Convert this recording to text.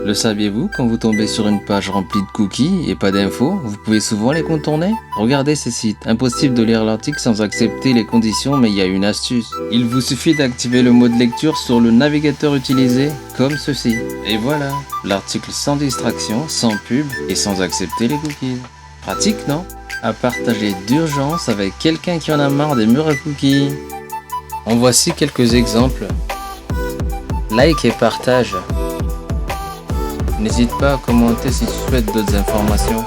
Le saviez-vous, quand vous tombez sur une page remplie de cookies et pas d'infos, vous pouvez souvent les contourner? Regardez ces sites, impossible de lire l'article sans accepter les conditions, mais il y a une astuce. Il vous suffit d'activer le mode lecture sur le navigateur utilisé, comme ceci. Et voilà, l'article sans distraction, sans pub et sans accepter les cookies. Pratique, non? À partager d'urgence avec quelqu'un qui en a marre des murs à cookies. En voici quelques exemples. Like et partage. N'hésite pas à commenter si tu souhaites d'autres informations.